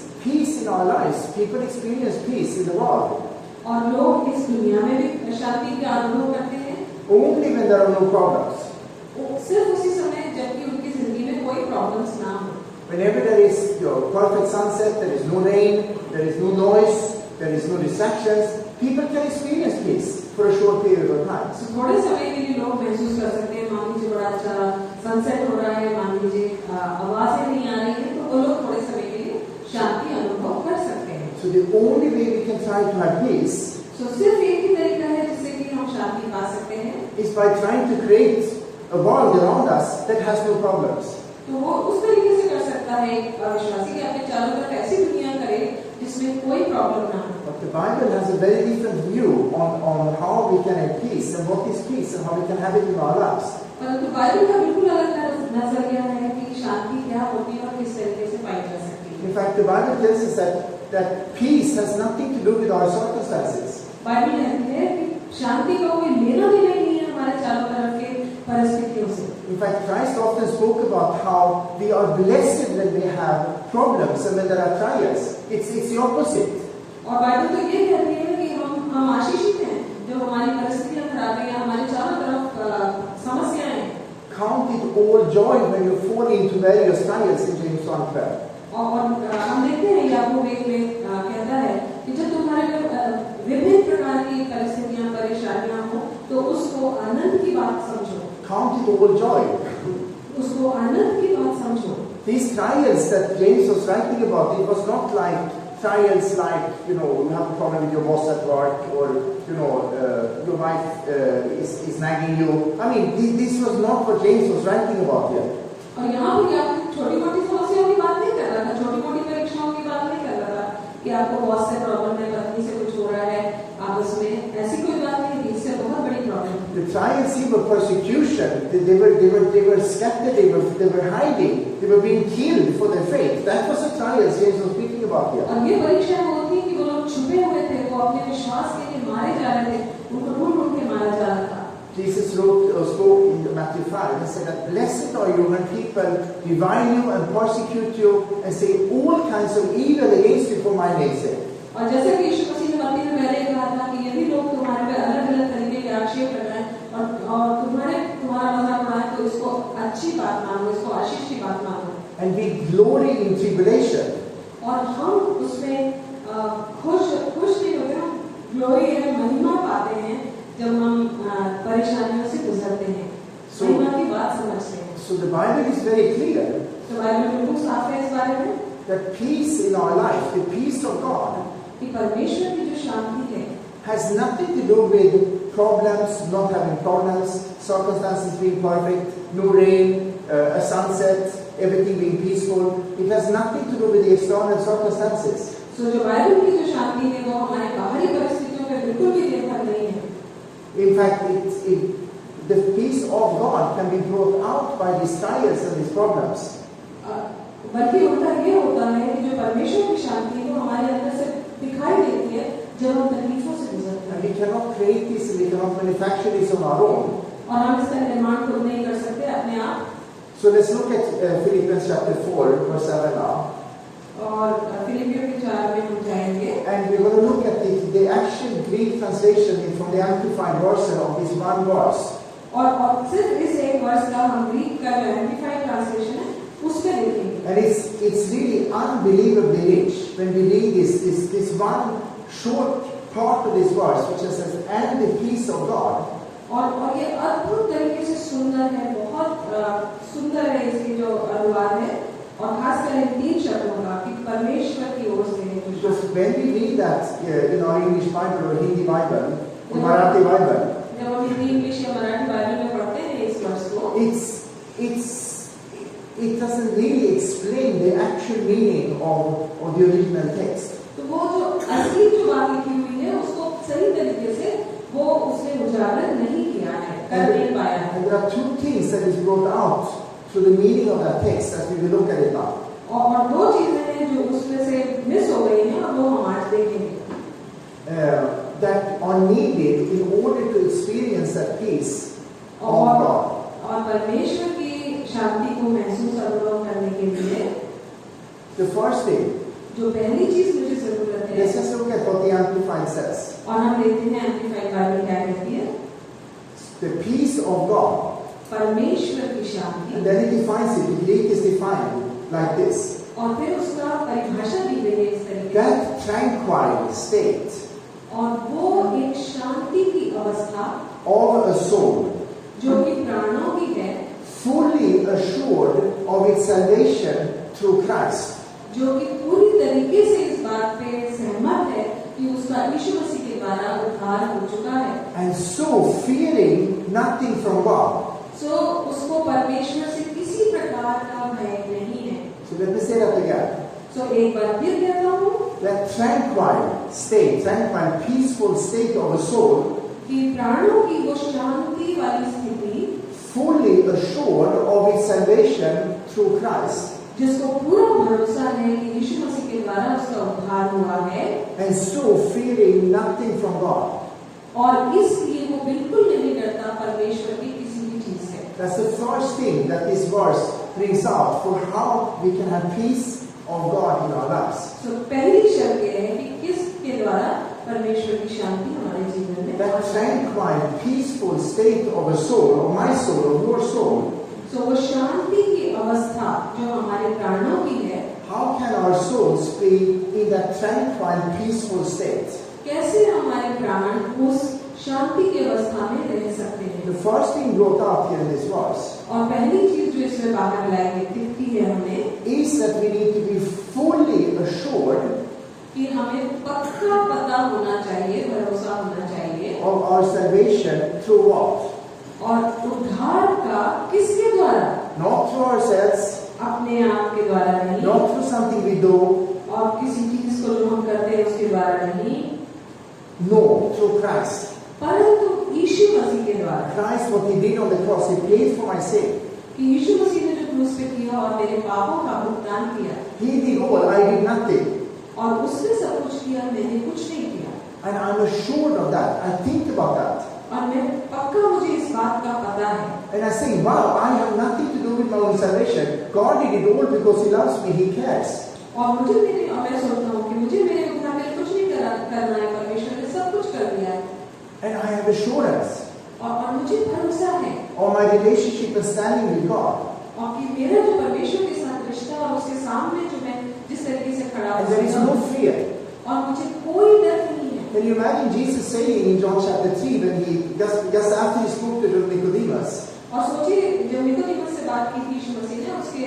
in our lives. People experience peace in the world और लोग इस दुनिया में भी शांति का अनुभव करते हैं only when there are no problems. सिर्फ उसी समय जबकि उनकी जिंदगी में कोई प्रॉब्लम्स ना हो। Whenever there is perfect sunset, there is no rain, there is no noise, there is no distractions, people can experience peace for a short period of time. थोड़े समय के लिए लोग महसूस कर सकते हैं, मान लीजिए बड़ा अच्छा सनसेट हो रहा है, मान लीजिए आवाजें नहीं आ रही है, तो वो लोग थोड़े समय के लिए शांति अनुभव कर सकते हैं। So the only way we can try to have peace सिर्फ एक ही तरीका है जिससे कि हम शांति पा सकते हैं, is by trying to create a world around us that has no problems. तो वो उस तरीके से कर सकता है विश्वासी कि अपने चारों तरफ ऐसी दुनिया करे जिसमें कोई प्रॉब्लम ना हो। But the Bible has a very different view on how we can have peace and what is peace and how we can have it in our lives. परंतु बाइबल का बिल्कुल अलग नजरिया है कि शांति क्या होती है और किस तरीके से पाई जा सकती है। In fact, the Bible tells us that peace has nothing to do with our circumstances. Bible कहती है कि शांति का कोई लेना देना नहीं है हमारे चारों तरफ के परिस्थितियों से। In fact, Christ often spoke about how we are blessed when we have problems and when there are trials. It's the opposite. और बाइबल तो ये कहती है कि हम आशीषित हैं जब हमारी परिस्थितियां खराब है या हमारे चारों तरफ समस्याएं हैं। Count it all joy when you fall into various trials in James 1:12. और हम देखते हैं याकूब 1 में कहता है कि जब तुम्हारे विभिन्न प्रकार की परिस्थितियां परेशानियां हो तो उसको आनंद की बात समझो। Count it all joy. उसको आनंद की बात समझो। These trials that James was writing about, it was not like trials like, you have a problem with your boss at work, or, your wife is nagging you. I mean, this was not what James was writing about here. और यहाँ पर आप छोटी मोटी समस्याओं की बात नहीं कर रहा था, छोटी मोटी परीक्षाओं की बात नहीं कर रहा था कि आपको बॉस से प्रॉब्लम है, पत्नी से कुछ हो रहा है आपस में, ऐसी कोई बात नहीं थी, इससे बहुत बड़ी problem. The trials here were persecution. They were scattered. They were hiding. They were being killed for their faith. That was the trials James was speaking about here. और ये परीक्षाएं होती कि वो लोग छुपे हुए थे, वो अपने विश्वास के लिए मारे जा रहे थे, उनको ढूंढ के मारा जा रहा था। Jesus spoke in Matthew 5. He said that blessed are you when people revile you and persecute you and say all kinds of evil against you for my name's sake. और जैसे कि यीशु मसीह ने मत्ती में पहले कहा था कि यदि लोग तुम्हारे पे अलग-अलग तरीके के आक्षेप लगाएं और तुम्हारा मजाक उड़ाएं तो इसको अच्छी बात मानो, इसको आशीष की बात मानो। And we glory in tribulation. और हम उसमें खुश नहीं होते, हम ग्लोरी है, महिमा पाते हैं जब हम परेशानियों से गुजरते हैं, महिमा की बात समझते हैं। So the Bible is very clear. तो बाइबल बिल्कुल साफ है इस बारे में That peace in our life, the peace of God, कि परमेश्वर की जो शांति है has nothing to do with problems, not having problems, circumstances being perfect, no rain, a sunset, everything being peaceful. It has nothing to do with the external circumstances. So जो Bible की जो शांति है वो हमारे बाहरी परिस्थितियों पे बिल्कुल भी निर्भर नहीं है। In fact, the peace of God can be brought out by these trials and these problems. बल्कि उनका ये होता है कि जो परमेश्वर की शांति है वो हमारे अंदर से दिखाई देती है जब हम तकलीफों से गुजरते हैं। And we cannot create this, we cannot manufacture this on our own. और हम इसका निर्माण खुद नहीं कर सकते अपने आप। So let's look at Philippians chapter 4, verse 7 now. और फिलिपियों के 4 में हम जाएंगे। And we're going to look at the actual Greek translation from the Amplified Version of this one verse. और सिर्फ इस एक वर्ष का हम ग्रीक का जो एम्प्लीफाइड ट्रांसलेशन है उस पे देखेंगे। And it's really unbelievably rich when we read this one short part of this verse, which says, "And the peace of God." और ये अद्भुत तरीके से सुंदर है, बहुत सुंदर है इसकी जो अनुवाद है, और खासकर इन 3 शब्दों का कि परमेश्वर की ओर से है। Because when we read that in our English Bible or Hindi Bible or Marathi Bible, जब हम हिंदी, इंग्लिश या मराठी बाइबल में पढ़ते हैं इस वर्ष को, it doesn't really explain the actual meaning of the original text. तो वो जो असली जो बात लिखी हुई है उसको सही तरीके से वो उसने उजागर नहीं किया है, कर नहीं पाया है। And there are 2 things that is brought out through the meaning of that text as we will look at it now. और 2 चीजें हैं जो उसमें से मिस हो गई हैं और वो हम आज देखेंगे। That are needed in order to experience that peace of God. और परमेश्वर की शांति को महसूस अनुभव करने के लिए The first thing, जो पहली चीज मुझे जरूरत है, let's just look at what the Amplified says. और हम देखते हैं एम्प्लीफाइड बाइबल क्या कहती है। The peace of God. परमेश्वर की शांति, And then it defines it. The Greek is defined like this. और फिर उसका परिभाषा दी गई है इस तरीके से, That tranquil state और वो एक शांति की अवस्था of a soul, जो कि प्राणों की है, fully assured of its salvation through Christ. जो कि पूरी तरीके से इस बात पे सहमत है कि उसका यीशु मसीह के द्वारा उद्धार हो चुका है। And so fearing nothing from God. सो उसको परमेश्वर से किसी प्रकार का भय नहीं है। So let me say that again. सो एक बार फिर कहता हूँ That tranquil state, tranquil, peaceful state of a soul, कि प्राणों की वो शांति वाली स्थिति, fully assured of its salvation through Christ. जिसको पूरा भरोसा है कि यीशु मसीह के द्वारा उसका उद्धार हुआ है, And so fearing nothing from God. और इसलिए वो बिल्कुल नहीं डरता परमेश्वर की किसी भी चीज से। That's the first thing that this verse brings out for how we can have peace of God in our lives. सो पहली शर्त ये है कि किसके द्वारा परमेश्वर की शांति हमारे जीवन में, That tranquil, peaceful state of a soul, of my soul, of your soul. सो वो शांति की अवस्था जो हमारे प्राणों की है, How can our souls be in that tranquil, peaceful state? कैसे हमारे प्राण उस शांति की अवस्था में रह सकते हैं। The first thing brought up here in this verse और पहली चीज जो इसमें बाहर लाई गई दिखती है हमें, is that we need to be fully assured कि हमें पक्का पता होना चाहिए, भरोसा होना चाहिए, of our salvation through what? और उद्धार का किसके द्वारा? Not through ourselves, अपने आप के द्वारा नहीं, not through something we do, और किसी चीज को जो हम करते हैं उसके द्वारा नहीं, no, through Christ. परंतु यीशु मसीह के द्वारा। Christ, what He did on the cross, He paid for my sin. कि यीशु मसीह ने जो क्रूस पे किया और मेरे पापों का भुगतान किया, He did all, I did nothing. और उसने सब कुछ किया, मैंने कुछ नहीं किया, And I'm assured of that. I think about that. और मैं पक्का, मुझे इस बात का पता है, And I say, wow, I have nothing to do with my own salvation. God did it all because He loves me, He cares. और मैं सोचता हूँ कि मुझे मेरे उद्धार में कुछ नहीं करना है, परमेश्वर ने सब कुछ कर दिया है, And I have assurance और मुझे भरोसा है, of my relationship and standing with God. और कि मेरा जो परमेश्वर के साथ रिश्ता और उसके सामने जो मैं जिस तरीके से खड़ा And there is no fear. और मुझे कोई डर नहीं है। Can you imagine Jesus saying in John chapter 3 when He, just after He spoke to Nicodemus, और सोचिए जब निकोदेमुस से बात की थी यीशु मसीह ने, उसके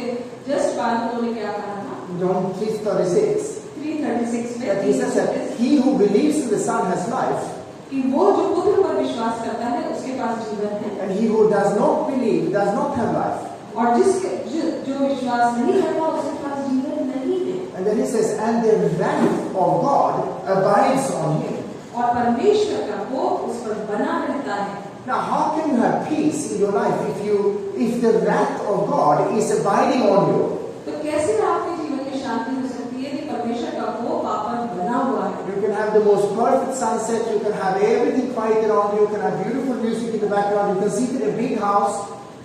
जस्ट बाद उन्होंने क्या कहा था? John 3:36, 3:36 में that He says that He who believes in the Son has life, कि वो जो पुत्र पर विश्वास करता है उसके पास जीवन है, and he who does not believe does not have life. और जो विश्वास नहीं करता उसके पास जीवन नहीं है। And then He says, and the wrath of God abides on him. और परमेश्वर का कोप उस पर बना रहता है। Now, how can you have peace in your life if the wrath of God is abiding on you? तो कैसे आपके जीवन में शांति हो सकती है कि परमेश्वर का कोप आप पर बना हुआ है? You can have the most perfect sunset, you can have everything quiet around you, you can have beautiful music in the background, you can sit in a big house.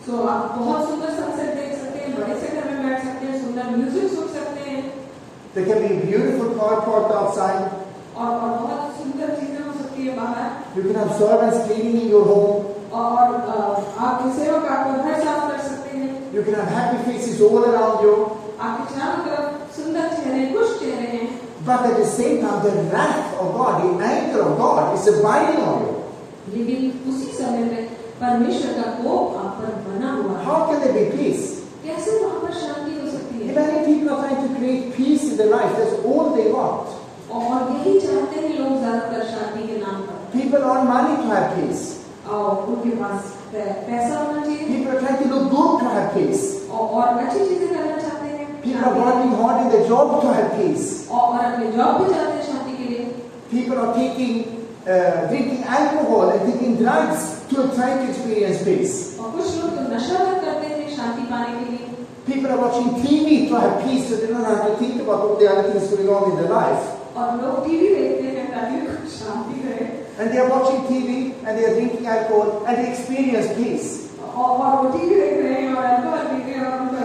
तो आप बहुत सुंदर सनसेट देख सकते हैं, बड़े से घर में बैठ सकते हैं, सुंदर म्यूजिक सुन सकते हैं, There can be a beautiful car parked outside. और बहुत सुंदर चीजें हो सकती है बाहर, You can have servants cleaning in your home. और आपके सेवक आपका घर साफ कर सकते हैं, You can have happy faces all around you. आपके चारों तरफ सुंदर चेहरे, खुश चेहरे हैं, But at the same time, the wrath of God, the anger of God is abiding on you. लेकिन उसी समय में परमेश्वर का कोप आप पर बना हुआ है। How can there be peace? कैसे वहाँ पर शांति हो सकती है? Many people are trying to create peace in their life. That's all they want. और यही चाहते हैं लोग ज्यादातर शांति के नाम पर, People want money to have peace. और उनके पास पैसा होना चाहिए, People are trying to look good to have peace. और अच्छी चीजें करना चाहते हैं, People are working hard in their job to have peace. और अपने जॉब पे जाते हैं शांति के लिए। People are drinking alcohol and taking drugs to try to experience peace. और कुछ लोग तो नशा करते हैं शांति पाने के लिए। People are watching TV to have peace, so they don't have to think about all the other things going on in their life. और लोग टीवी देखते हैं ताकि उनको शांति रहे, And they are watching TV and they are drinking alcohol and they experience peace. और वो TV देख रहे हैं और अल्कोहल पी रहे हैं और उनको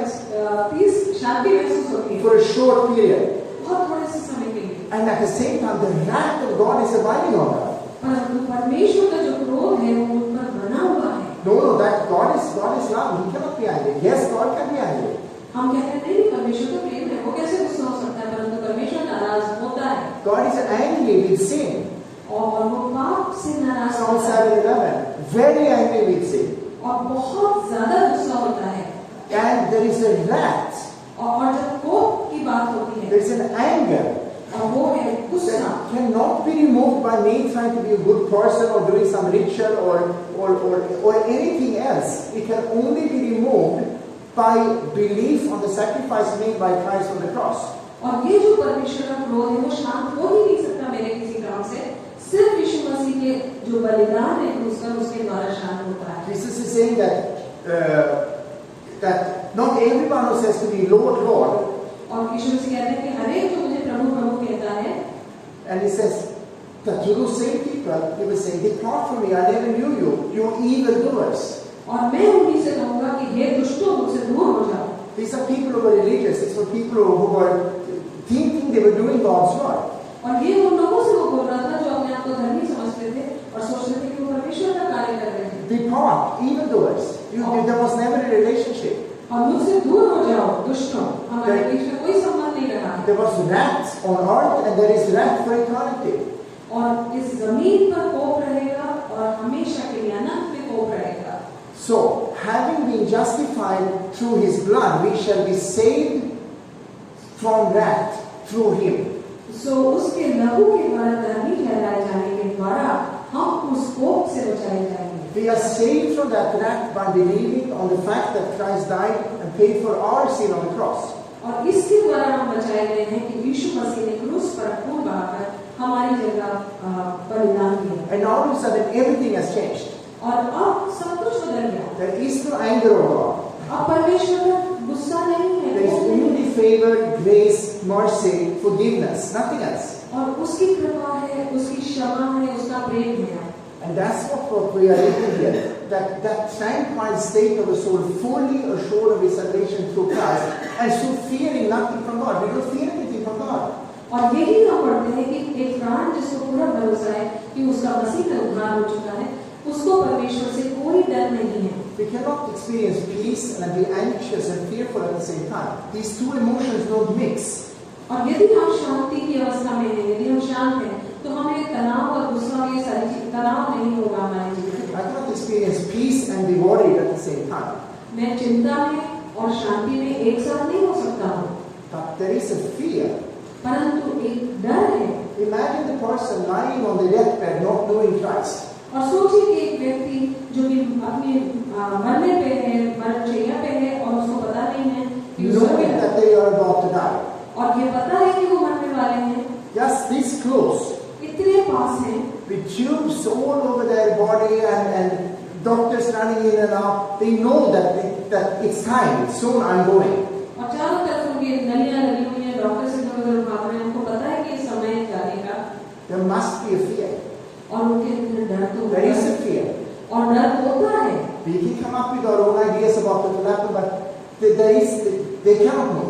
पीस शांति महसूस होती है For a short period. बहुत थोड़े से समय के लिए। And at the same time, the wrath of God is abiding on them. परंतु परमेश्वर का जो क्रोध है वो उन पर बना हुआ है। No, that God is love. He cannot be angry. Yes, God can be angry. हम कहते हैं नहीं, परमेश्वर तो प्रेम है, वो कैसे गुस्सा हो सकता है? परंतु परमेश्वर नाराज होता है, God is angry with sin. और वो पाप से नाराज Psalm होता है, 7:11. Very angry with sin. और बहुत ज्यादा गुस्सा होता है। And there is a wrath. और जब कोप की बात होती है, There is an anger और वो है गुस्सा, that cannot be removed by me trying to be a good person or doing some ritual or anything else. It can only be removed by belief on the sacrifice made by Christ on the cross. और ये जो परमेश्वर का क्रोध है वो शांत हो ही नहीं सकता मेरे किसी काम से, सिर्फ यीशु मसीह के जो बलिदान है क्रूस पर, उसके द्वारा शांत होता है। Jesus is saying that not everyone who says to me, Lord, Lord, और यीशु मसीह कहते हैं कि हर एक जो मुझे प्रभु प्रभु कहता है, and he says that you will say people, he will say, depart from me, I never knew you, you evildoers. और मैं उन्हीं से कहूंगा कि हे दुष्टों, मुझसे दूर हो जाओ। These are people who were religious. It's for people who were thinking they were doing God's work. और ये उन लोगों से वो बोल रहा था जो अपने आप को धर्मी समझते थे और सोचते थे कि वो परमेश्वर का कार्य कर रहे थे। Depart, evildoers. There was never a relationship. और मुझसे दूर हो जाओ दुष्टों, हमारे बीच में कोई संबंध नहीं रहा। There was wrath on earth and there is wrath for eternity. और इस जमीन पर कोप रहेगा और हमेशा के लिए अनंत में कोप रहेगा। So, having been justified through His blood, we shall be saved from wrath through Him. सो उसके लहू के द्वारा धर्मी ठहराए जाने के द्वारा हम उस कोप से बचाए जाएंगे। We are saved from that wrath by believing on the fact that Christ died and paid for our sin on the cross. और इसके द्वारा हम बचाए गए हैं कि यीशु मसीह ने क्रूस पर खून बहाकर हमारी जगह बलिदान दिया। And all of a sudden, everything has changed. और अब सब कुछ बदल गया। There is no anger of God. अब परमेश्वर का गुस्सा नहीं है, There is only favor, grace, mercy, forgiveness, nothing else. और उसकी कृपा है, उसकी क्षमा है, उसका प्रेम है। And that's what we are looking here. That tranquil state of the soul, fully assured of its salvation through Christ, and so fearing nothing from God. We don't fear anything from God. और यही हम पढ़ते हैं कि एक प्राण जिसको पूरा भरोसा है कि उसका मसीह में उद्धार हो चुका है, उसको परमेश्वर से कोई डर नहीं है। We cannot experience peace and be anxious and fearful at the same time. These two emotions don't mix. और यदि हम शांति की अवस्था में हैं, यदि हम शांत हैं, तो हमें तनाव और गुस्सा और ये सारी चीज तनाव नहीं होगा हमारे जीवन में। I cannot experience peace and be worried at the same time. मैं चिंता में और शांति में एक साथ नहीं हो सकता हूँ। But there is a fear. परंतु एक डर है। Imagine the person lying on the deathbed not knowing Christ. और सोचिए कि एक व्यक्ति जो कि अपने मरने पे है, मरणशैया पे है और उसको पता नहीं है कि Knowing that they are about to die. और ये पता है कि वो मरने वाले हैं, Just this close. इतने पास हैं, With tubes all over their body and doctors running in and out. They know that it's time. Soon I'm going. और चारों तरफ उनकी नलियां लगी हुई हैं, डॉक्टर से इधर-उधर भाग रहे हैं, उनको पता है कि समय जाने का। There must be a fear. और उनके अंदर डर तो There is होता a है। fear. और डर होता है। We can come up with our own ideas about what will happen, but they cannot know.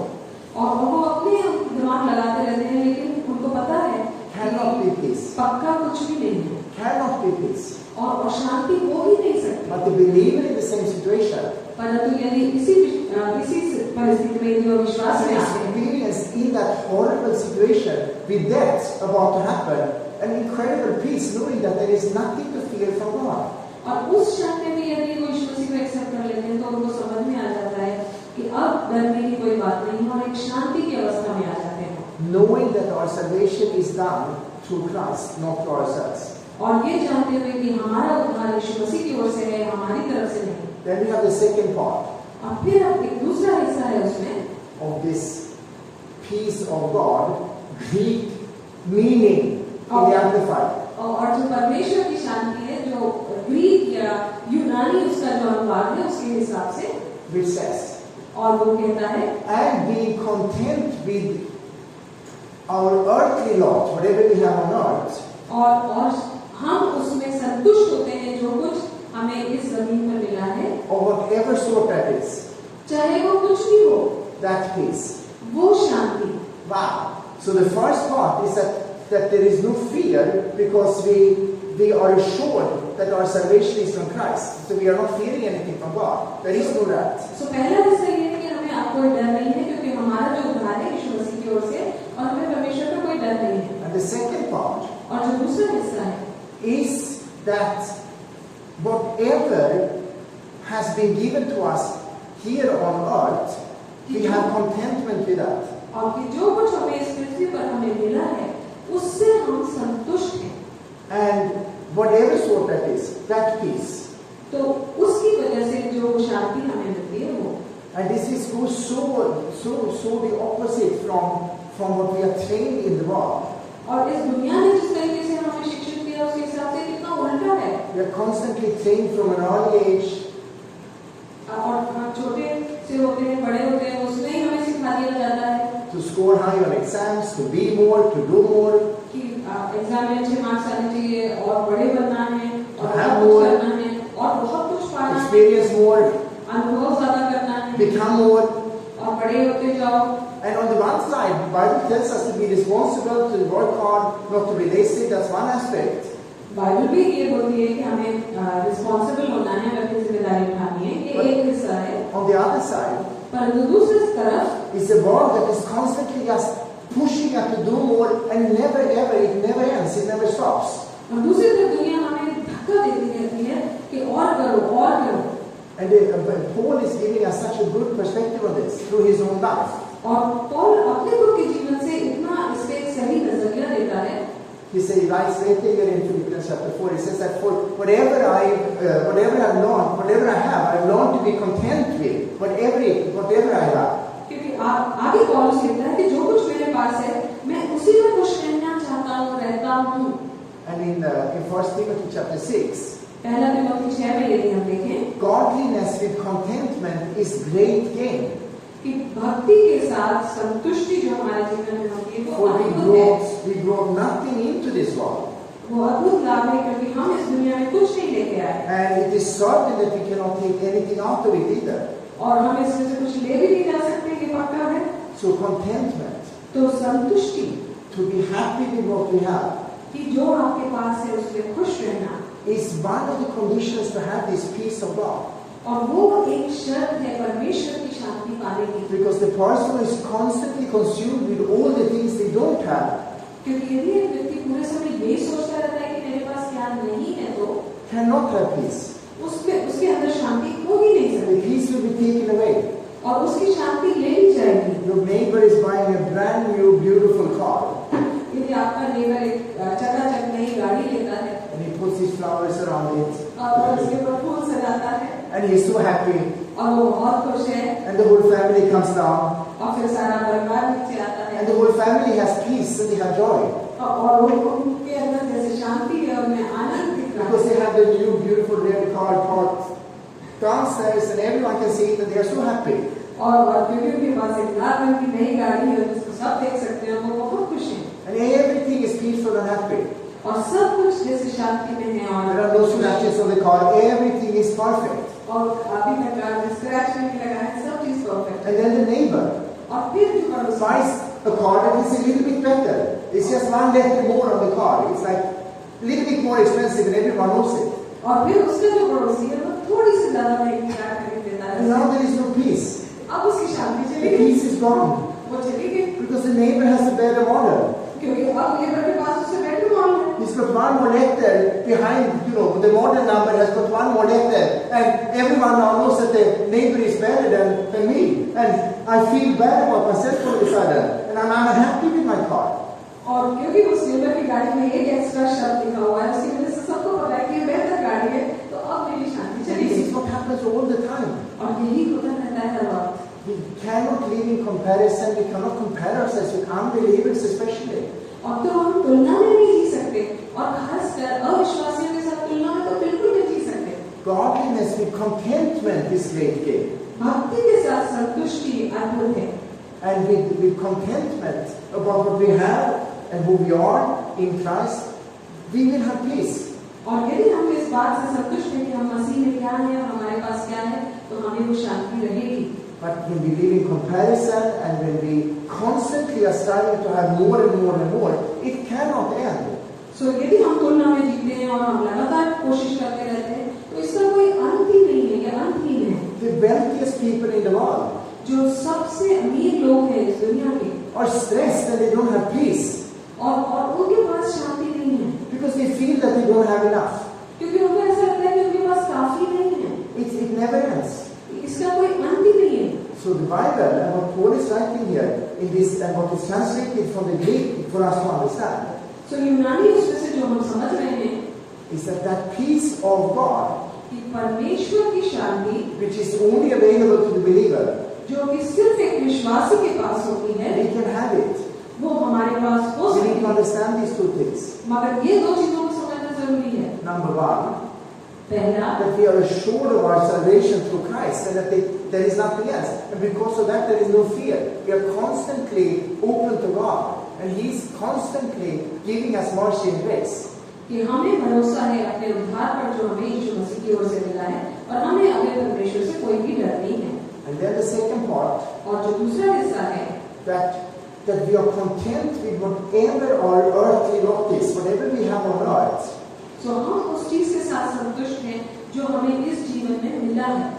और वो अपने दिमाग लगाते रहते हैं, लेकिन उनको पता है Cannot be peace. पक्का कुछ भी नहीं है Cannot be peace. और शांति हो ही नहीं सकती। But the believer in the same situation परंतु यदि इसी परिस्थिति में जो विश्वास में आते हैं, experience in that horrible situation with death about to happen, an incredible peace knowing that there is nothing to fear from God. और उस क्षण में भी यदि वो यीशु मसीह को एक्सेप्ट कर लेते हैं, तो उनको समझ में आ जाता है कि अब डरने की कोई बात नहीं है और एक शांति की अवस्था में आ जाते हैं। Knowing that our salvation is done through Christ, not through ourselves. और ये जानते हुए कि हमारा उद्धार यीशु मसीह की ओर से है, हमारी तरफ से नहीं। Then we have the second part और फिर अब एक दूसरा हिस्सा है उसमें of this peace of God, Greek meaning in the Amplified. और जो परमेश्वर की शांति है, जो ग्रीक या यूनानी उसका जो अनुवाद है उसके हिसाब से, Which says, और वो कहता है and being content with our earthly lot, whatever we have on earth, और हम उसमें संतुष्ट होते हैं जो कुछ हमें इस जमीन पर मिला है, or whatever sort that is, चाहे वो कुछ भी हो, that peace. वो शांति। Wow. So the first part is that there is no fear because we are assured that our salvation is from Christ. So we are not fearing anything from God. There is no that. So पहला हिस्सा ये है कि हमें अब कोई डर नहीं है, क्योंकि हमारा जो उद्धार है यीशु मसीह की ओर से, और हमें परमेश्वर का कोई डर नहीं है। And the second part और जो दूसरा हिस्सा है is that whatever has been given to us here on earth, we have contentment with that. और कि जो कुछ हमें इस पृथ्वी पर हमें मिला है उससे हम संतुष्ट हैं। And whatever sort that is, that peace. तो उसकी वजह से जो शांति हमें मिलती है वो। And this is goes so the opposite from what we are trained in the world. और इस दुनिया ने जिस तरीके से हमें शिक्षित किया उसके हिसाब से कितना उल्टा है। We are constantly trained from an early age और हम छोटे से होते हैं, बड़े होते हैं, उसमें ही हमें सिखा दिया जाता है to score high on exams, to be more, to do more, कि एग्जाम में अच्छे मार्क्स आने चाहिए और बड़े बनना है और have बहुत कुछ more, करना है और बहुत कुछ पाना है, experience more, अनुभव ज्यादा करना है become more. और बड़े होते जाओ। And on the one side, the Bible tells us to be responsible, to work hard, not to be lazy. That's one aspect. Bible भी ये बोलती है कि हमें रिस्पॉन्सिबल होना है, अपनी जिम्मेदारी उठानी है, ये एक हिस्सा है। On the other side, परंतु दूसरी तरफ it's a world that is constantly just pushing us to do more and it never ends, it never stops. और दूसरी तरफ दुनिया हमें धक्का देती रहती है कि और करो और करो। And Paul is giving us such a good perspective on this through his own life. और पौल अपने खुद के जीवन से इतना इस पे एक सही नजरिया देता है। He writes later here in Philippians chapter 4, he says that for whatever I've learned, whatever I have, I've learned to be content with, whatever I have. क्योंकि आगे पौलुस लिखता है कि जो कुछ मेरे पास है, मैं उसी में खुश रहना चाहता हूँ, रहता हूँ। And in 1 Timothy chapter 6, पहला तिमोथी 6 में यदि हम देखें, godliness with contentment is great gain. कि भक्ति के साथ संतुष्टि जो हमारे जीवन में होती है वो For अद्भुत है। we brought nothing into this world. वो अद्भुत लाभ है क्योंकि हम इस दुनिया में कुछ नहीं लेके आए And it is certain that we cannot take anything out of it either. और हम इसमें से कुछ ले भी नहीं जा सकते, ये पक्का है। So contentment, तो संतुष्टि to be happy with what we have, कि जो आपके पास है उसमें खुश रहना, is one of the conditions to have this peace of God. और वो एक शर्त है परमेश्वर की शांति पाने की। Because the person who is constantly consumed with all the things they don't have क्योंकि यदि एक व्यक्ति पूरे समय यही सोचता रहता है कि मेरे पास क्या नहीं है, तो cannot have peace. उसके अंदर शांति हो ही नहीं The सकती peace will be taken away. और उसकी शांति ले ली जाएगी। Your neighbor is buying a brand new beautiful car यदि आपका नेबर एक चकाचक नई गाड़ी लेता है and he puts his flowers around it और उसके ऊपर फूल सजाता है and he is so happy और वो बहुत खुश है and the whole family comes down और फिर सारा परिवार नीचे आता है and the whole family has peace and they have joy. और उनके अंदर जैसे शांति है और उन्हें आनंद दिख because they have the new beautiful red car parked downstairs and everyone can see it and they are so happy. और क्योंकि उनके पास एक लाल रंग की नई गाड़ी है जिसको सब देख सकते हैं, वो बहुत खुश हैं And everything is peaceful and happy. और सब कुछ जैसे शांति में है There are no और scratches on the car. Everything is perfect. और अभी तक स्क्रैच नहीं लगा है, सब चीज परफेक्ट है। And then the neighbor और फिर जो पड़ोसी buys a car that is a little bit better. It's just one letter more on the car. It's like a little bit more expensive and everyone knows it. और फिर उसका जो पड़ोसी है वो थोड़ी सी ज्यादा महंगी कार खरीद लेता And now है। there is no peace. अब उसकी शांति The चली गई, peace is gone वो चली गई because the neighbor has a better model. क्योंकि अब लेबर के पास उससे बेटर मॉडल है। He's got one more letter behind, the model number has got one more letter. And everyone now knows that the neighbor is better than me. And I feel bad about myself all of a sudden. And I'm unhappy with my car. और क्योंकि उस labour की गाड़ी में एक extra शब्द लिखा हुआ है, उसकी वजह से सबको पता है कि ये बेहतर गाड़ी है, तो अब मेरी शांति And चली this गई। is what happens all the time. और यही होता रहता है हर वक्त। We cannot live in comparison. We cannot compare ourselves with unbelievers especially. और तो हम तुलना में नहीं जी सकते, और खासकर अविश्वासियों के साथ तुलना में तो बिल्कुल नहीं जी सकते। Godliness with contentment is great gain. भक्ति के साथ संतुष्टि अद्भुत है, And with contentment about what we have and who we are in Christ, we will have peace. और यदि हम इस बात से संतुष्ट हैं कि हम मसीह में क्या है और हमारे पास क्या है, तो हमें वो शांति रहेगी। But when we live in comparison and when we constantly are striving to have more and more and more, it cannot end. सो यदि हम तुलना में जीते हैं और हम लगातार कोशिश करते रहते हैं, तो इसका कोई अंत ही नहीं है, ये अंतहीन है। The wealthiest people in the world जो सबसे अमीर लोग हैं इस दुनिया के, are stressed and they don't have peace और उनके पास शांति नहीं है, because they feel that they don't have enough. क्योंकि उनको ऐसा लगता है कि उनके पास काफी नहीं है। It never ends. इसका कोई अंत ही नहीं है। So the Bible and what Paul is writing here in this and what is translated from the Greek for us to understand सो यूनानी उसमें से जो हम समझ रहे हैं is that peace of God, कि परमेश्वर की शांति which is only available to the believer, जो कि सिर्फ एक विश्वासी के पास होती है, we can have it. वो हमारे पास हो We need सकती to है। understand these two things. मगर ये दो चीजों को समझना जरूरी है। Number one, पहला, that we are assured of our salvation through Christ and that there is nothing else. And because of that, there is no fear. We are constantly open to God. And He is constantly giving us mercy and grace. कि हमें भरोसा है अपने उद्धार पर जो हमें यीशु मसीह की ओर से मिला है, और हमें अपने परमेश्वर से कोई भी डर नहीं है। And then the second part, और जो दूसरा हिस्सा है that we are content with whatever our earthly lot is, whatever we have on earth. तो हम उस चीज के साथ संतुष्ट हैं जो हमें इस जीवन में मिला है,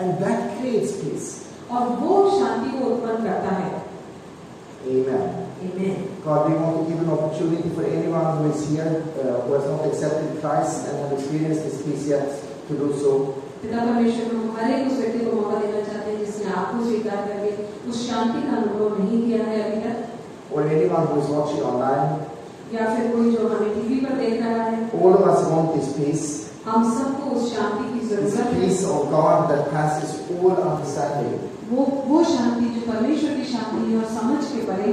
And that creates peace. और वो शांति को उत्पन्न करता है। Amen. आमीन। God, we want to give an opportunity for anyone who is here, who has not accepted Christ and have experienced this peace yet, to do so. पिता परमेश्वर हम हर एक उस व्यक्ति को मौका देना चाहते हैं जिसने आपको स्वीकार करके उस शांति का अनुभव नहीं किया है अभी तक, Or anyone who is watching online. या फिर कोई जो हमें टीवी पर देख रहा है। All of us want this peace. हम सबको उस शांति की This जरूरत है, peace of God that passes all understanding. वो शांति जो परमेश्वर की शांति है और समझ के परे